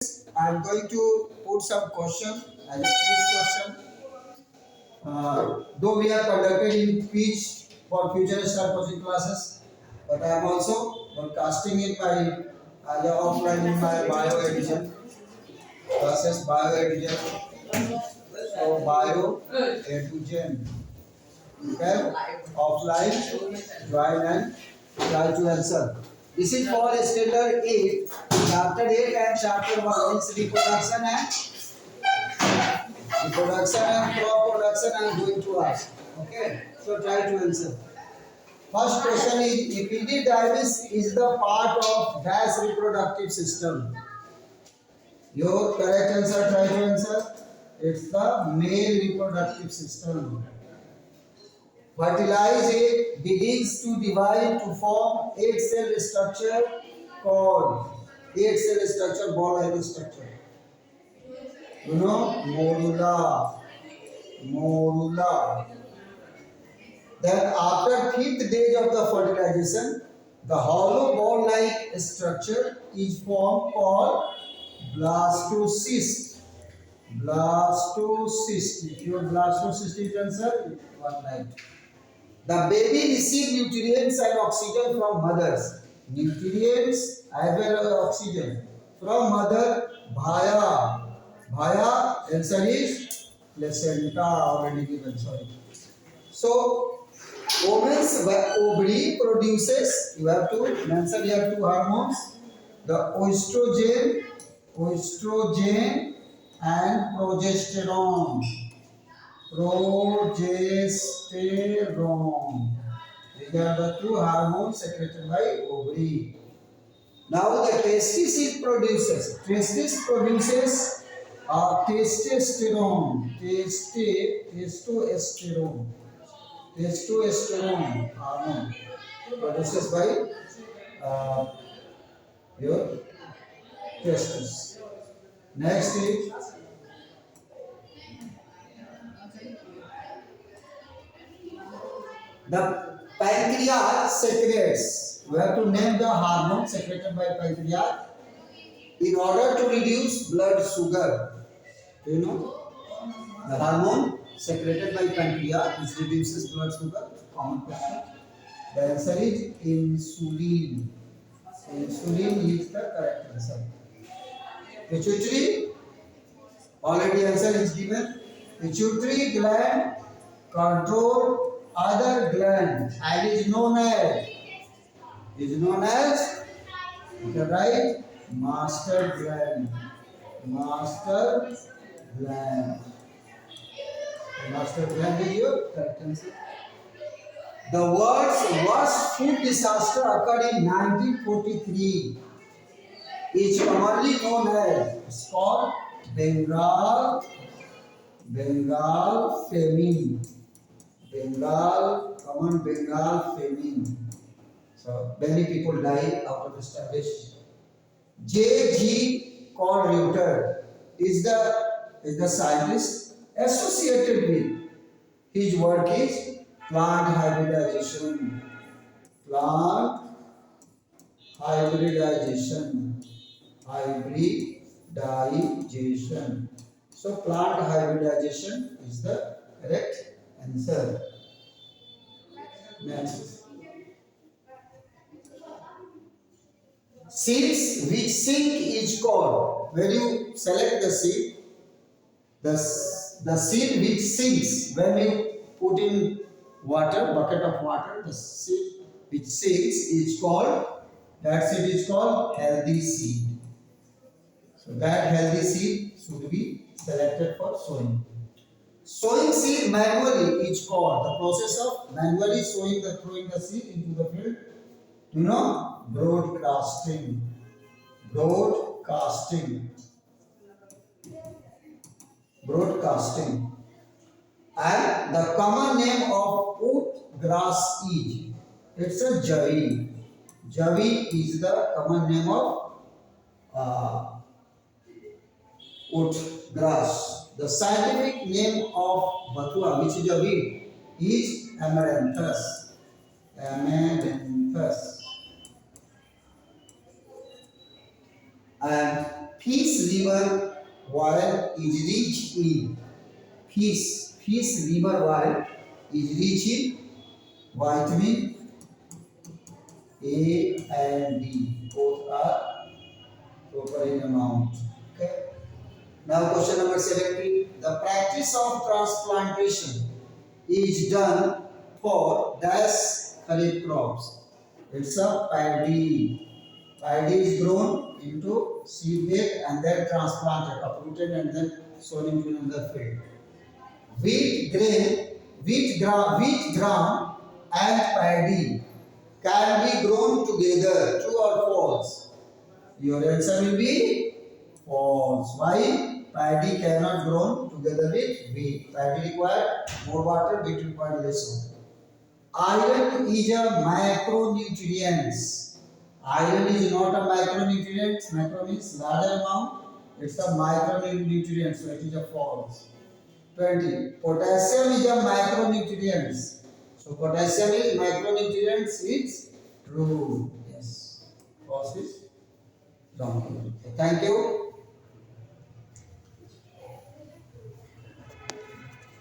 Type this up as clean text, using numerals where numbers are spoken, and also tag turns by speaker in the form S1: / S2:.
S1: I'm going to put some question as a quiz question. Though we are conducted in quiz for future star coaching classes, but I am also broadcasting it by offline in my bio edition classes, bio edition. So bio edition. Okay, offline, join and try to answer. This is for standard 8, chapter 8 and chapter 1 is reproduction and crop production I am going to ask. Okay, so try to answer. First question is epididymis is the part of dash reproductive system. Your correct answer, try to answer. It's the male reproductive system. Fertilize egg begins to divide to form egg cell structure called egg cell structure, ball-like structure. You know, morula. Morula. Then after fifth day of the fertilization, the hollow ball-like structure is formed called blastocyst. Blastocyst. If your blastocyst is answer, one line. The baby receives nutrients and oxygen from mothers. Nutrients as well as oxygen from mother via answer is placenta already given. Sorry. So woman's ovary produces, you have to mention here two hormones, the estrogen and progesterone. Progesterone. These are the two hormones secreted by ovary. Now the testis produces. Testis produces testosterone. Testosterone hormone produced by your testis. Next is the pancreas secretes. We have to name the hormone secreted by pancreas in order to reduce blood sugar. Do you know? The hormone secreted by pancreas which reduces blood sugar. Common question. The answer is insulin. Insulin is the correct answer. Pituitary, already answer is given. Pituitary gland control other gland and is known as the right master gland. Master gland. Master gland is your correct answer. The worst food disaster occurred in 1943. Is commonly known as, it's called Bengal famine. Common Bengal famine. So many people die out of starvation. J.G. Reuter is the scientist associated with. His work is plant hybridization. Plant hybridization. Hybridization. So plant hybridization is the correct answer. Next. Seeds which sink is called. When you select the seed, the seed which sinks, when you put in water, bucket of water, the seed which sinks is called, that seed is called healthy seed. So that healthy seed should be selected for sowing. Sowing seed manually is called, the process of manually throwing the seed into the field. You know, broadcasting. And the common name of oat grass is, it's a javi. Javi is the common name of oat grass. The scientific name of bathua, which is a weed, is amaranthus. Amaranthus. And Fish liver oil is rich in fish liver oil is rich in vitamin A and D. Both are proper in amount. Okay. Now question number 17. The practice of transplantation is done for dash kharif crops. It's a paddy. Paddy is grown into seed bed and then transplanted, uprooted and then sown into another field. Wheat gram and paddy can be grown together. True or false? Your answer will be false. Why? Paddy cannot grow together with wheat. Paddy require more water, wheat require less water. Iron is a macronutrient. Iron is not a micronutrient. Macro means larger amount. It's a micronutrient, so it is a false. 20. Potassium is a micronutrient. So potassium is micronutrients. It's true. Yes. False is wrong. Thank you.